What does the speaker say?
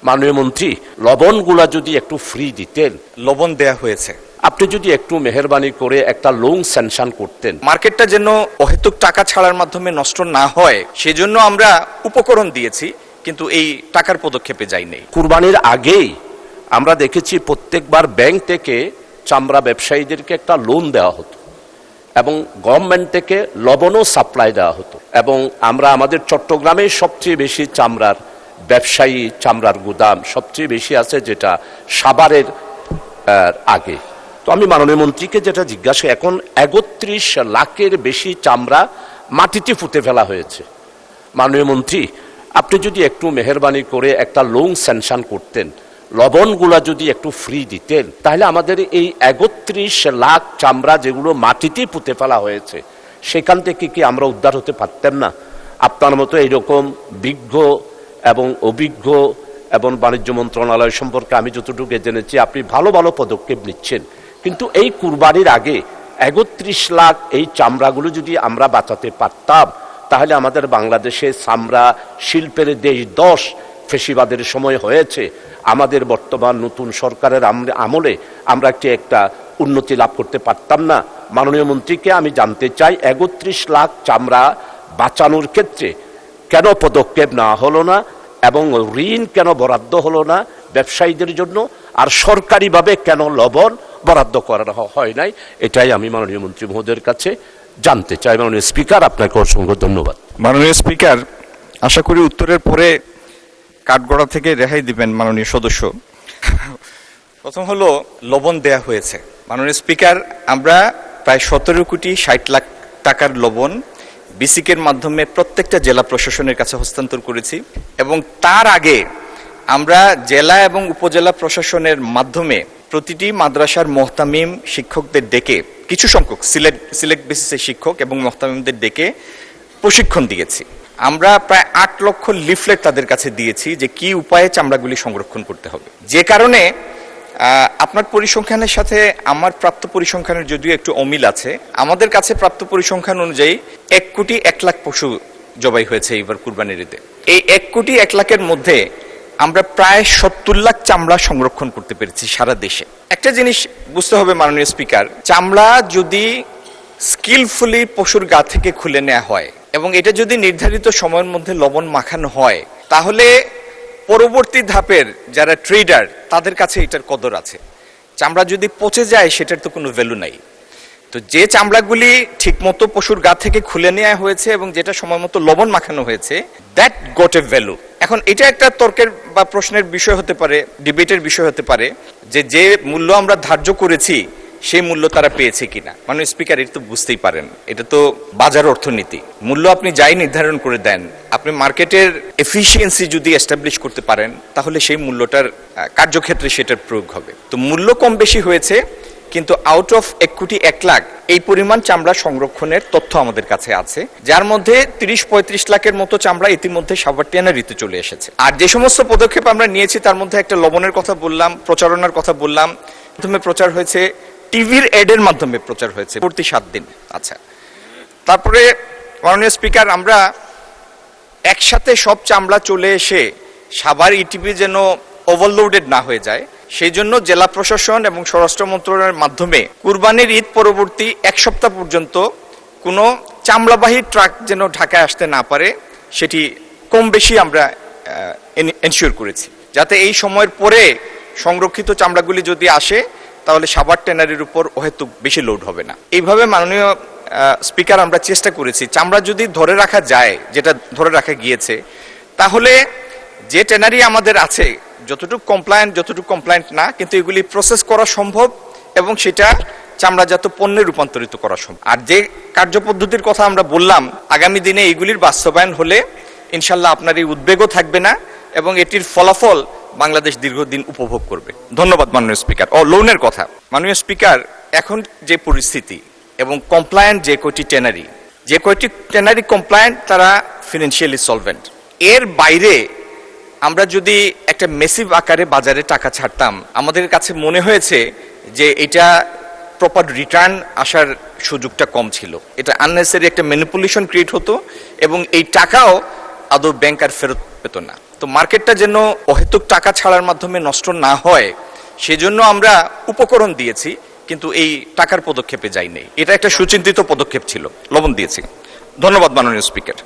মাননীয় মন্ত্রী, লবণগুলা যদি একটু ফ্রি দিতেন। লবণ দেয়া হয়েছে, আপনি যদি একটু মেহেরবানি করে একটা লোন স্যাংশন করতেন। মার্কেটটা যেন অহেতুক টাকা ছাড়ার মাধ্যমে নষ্ট না হয় সেজন্য আমরা উপকরণ দিয়েছি, কিন্তু এই টাকার পদক্ষেপে যাইনি। কুরবানির আগেই আমরা দেখেছি প্রত্যেকবার ব্যাংক থেকে চামড়া ব্যবসায়ীদেরকে একটা লোন দেওয়া হতো এবং গভর্নমেন্ট থেকে লবণও সাপ্লাই দেওয়া হতো। এবং আমরা আমাদের চট্টগ্রামে সবচেয়ে বেশি চামড়ার ব্যবসায়ী, চামড়ার গুদাম সবচেয়ে বেশি আছে, যেটা সাভারের আগে। তো আমি মাননীয় মন্ত্রীকে যেটা জিজ্ঞাসা, এখন ৩১ লাখের বেশি চামড়া মাটিতে পুঁতে ফেলা হয়েছে। মাননীয় মন্ত্রী, আপনি যদি একটু মেহেরবানি করে একটা লোন স্যাংশন করতেন, লবণগুলা যদি একটু ফ্রি দিতেন, তাহলে আমাদের এই ৩১ লাখ চামড়া যেগুলো মাটিতে পুঁতে ফেলা হয়েছে সেখান থেকে কি আমরা উদ্ধার হতে পারতাম না? আপনার মতো এইরকম বিজ্ঞ এবং অভিজ্ঞ এবং বাণিজ্য মন্ত্রণালয় সম্পর্কে আমি যতটুকু জেনেছি আপনি ভালো ভালো পদক্ষেপ নিচ্ছেন, কিন্তু এই কুরবানির আগে ৩১ লাখ এই চামড়াগুলো যদি আমরা বাঁচাতে পারতাম, তাহলে আমাদের বাংলাদেশে চামড়া শিল্পের দেশ ১০ ফেসিবাদের সময় হয়েছে, আমাদের বর্তমান নতুন সরকারের আমলে আমরা একটা উন্নতি লাভ করতে পারতাম না? মাননীয় মন্ত্রীকে আমি জানতে চাই, ৩১ লাখ চামড়া বাঁচানোর ক্ষেত্রে কেন পদক্ষেপ নেওয়া হলো না এবং ঋণ কেন বরাদ্দ হলো না ব্যবসায়ীদের জন্য, আর সরকারিভাবে কেন লবণ বরাদ্দ করা হয় নাই? এটাই আমি মাননীয় মন্ত্রী মহোদয়ের কাছে জানতে চাই। মাননীয় স্পিকার, আপনাকে অসংখ্য ধন্যবাদ। মাননীয় স্পিকার, আশা করি উত্তরের পরে কাঠগড়া থেকে রেহাই দিবেন মাননীয় সদস্য। প্রথম হলো, লবণ দেয়া হয়েছে। মাননীয় স্পিকার, আমরা প্রায় ১৭,৬০,০০,০০০ টাকার লবণ বিসিকের মাধ্যমে প্রত্যেকটা জেলা প্রশাসনের কাছে হস্তান্তর করেছি, এবং তার আগে আমরা জেলা এবং উপজেলা প্রশাসনের মাধ্যমে প্রতিটি মাদ্রাসার মোহতামিম শিক্ষকদের ডেকে, কিছু সংখ্যক সিলেক্ট বেসিসের শিক্ষক এবং মোহতামিমদের ডেকে প্রশিক্ষণ দিয়েছি। আমরা প্রায় ৮ লক্ষ লিফলেট তাদের কাছে দিয়েছি যে কি উপায়ে চামড়াগুলি সংরক্ষণ করতে হবে। যে কারণে আপনার পরিসংখ্যানের সাথে আমার প্রাপ্ত পরিসংখ্যানের যদিও একটু অমিল আছে, আমাদের কাছে প্রাপ্ত পরিসংখ্যান অনুযায়ী ১,০০,০০,০০০ পশু জবাই হয়েছে এবার কুরবানির ঈদে। এই ১,০০,০০,০০০ মধ্যে আমরা প্রায় ৭০ লাখ চামড়া সংরক্ষণ করতে পেরেছি সারা দেশে। একটা জিনিস বুঝতে হবে মাননীয় স্পিকার, চামড়া যদি স্কিলফুলি পশুর গা থেকে খুলে নেওয়া হয় এবং এটা যদি নির্ধারিত সময়ের মধ্যে লবণ মাখানো হয়, তাহলে পরবর্তী ধাপের যারা ট্রেডার তাদের কাছে এটার কদর আছে। চামড়া যদি পচে যায় সেটার তো কোনো ভ্যালু নাই। তো যে চামড়াগুলি ঠিকমতো পশুর গা থেকে খুলে নেওয়া হয়েছে এবং যেটা সময় মতো লবণ মাখানো হয়েছে, দ্যাট গট এ ভ্যালু। এখন এটা একটা তর্কের বা প্রশ্নের বিষয় হতে পারে, ডিবেটের বিষয় হতে পারে যে মূল্য আমরা ধার্য করেছি সেই মূল্য তারা পেয়েছে কিনা। মাননীয় স্পিকার, এটা তো বুঝতেই পারেন, এটা তো বাজার অর্থনীতি। মূল্য আপনি যাই নির্ধারণ করে দেন, আপনি মার্কেটের এফিসিয়েন্সি যদি এস্টাবলিশ করতে পারেন, তাহলে সেই মূল্যটার কার্যক্ষেত্রে সেটার প্রয়োগ হবে। তো মূল্য কম বেশি হয়েছে, কিন্তু আউট অফ ১,০০,০০,০০০ এই পরিমাণ চামড়া সংরক্ষণের তথ্য আমাদের কাছে আছে, যার মধ্যে ৩০-৩৫ লাখের মতো চামড়া ইতিমধ্যে সাভারটিয়ানা ঋতু চলে এসেছে। আর যে সমস্ত পদক্ষেপ আমরা নিয়েছি তার মধ্যে একটা লবণের কথা বললাম, প্রচারণার কথা বললাম, প্রথমে প্রচার হয়েছে, টিভির এডের মাধ্যমে প্রচার হয়েছে প্রতি ৭ দিন। আচ্ছা, তারপরে মাননীয় স্পিকার, আমরা একসাথে সব চামড়া চলে এসে সাভার ইটিভি যেন ওভারলোডেড না হয়ে যায়, সেই জন্য জেলা প্রশাসন এবং স্বরাষ্ট্র মন্ত্রণালয়ের মাধ্যমে কুরবানির ঈদ পরবর্তী ১ সপ্তাহ পর্যন্ত কোনো চামড়াবাহী ট্রাক যেন ঢাকায় আসতে না পারে, সেটি কম বেশি আমরা এনশিওর করেছি, যাতে এই সময়ের পরে সংরক্ষিত চামড়াগুলি যদি আসে তাহলে সাভার ট্যানারির উপর অহেতুক বেশি লোড হবে না। এইভাবে মাননীয় স্পিকার, আমরা চেষ্টা করেছি চামড়া যদি ধরে রাখা যায়, যেটা ধরে রাখা গিয়েছে, তাহলে যে ট্যানারি আমাদের আছে যতটুকু কমপ্লায়েন্ট না, কিন্তু এগুলি প্রসেস করা সম্ভব এবং সেটা চামড়াজাত পণ্যে রূপান্তরিত করা সম্ভব। আর যে কার্যপদ্ধতির কথা আমরা বললাম, আগামী দিনে এগুলির বাস্তবায়ন হলে ইনশাল্লাহ আপনার এই উদ্বেগও থাকবে না এবং এটির ফলাফল বাংলাদেশ দীর্ঘদিন উপভোগ করবে। ধন্যবাদ মাননীয় স্পিকার। লোনের কথা, মাননীয় স্পিকার, এখন যে পরিস্থিতি এবং কমপ্লায়েন্ট যে কয়টি ট্যানারি কমপ্লায়েন্ট, তারা ফিনান্সিয়ালি সলভেন্ট। এর বাইরে আমরা যদি একটা মেসিভ আকারে বাজারে টাকা ছাড়তাম, আমাদের কাছে মনে হয়েছে যে এটা প্রপার রিটার্ন আসার সুযোগটা কম ছিল, এটা আননেসেসারি একটা ম্যানিপুলেশন ক্রিয়েট হতো এবং এই টাকাও আদৌ ব্যাংক আর ফেরত পেত না। তো মার্কেটটা যেন অহেতুক টাকা ছাড়ার মাধ্যমে নষ্ট না হয় সেজন্য আমরা উপকরণ দিয়েছি, কিন্তু এই টাকার পদক্ষেপে যাইনি। এটা একটা সুচিন্তিত পদক্ষেপ ছিল, লবণ দিয়েছি। ধন্যবাদ মাননীয় স্পিকার।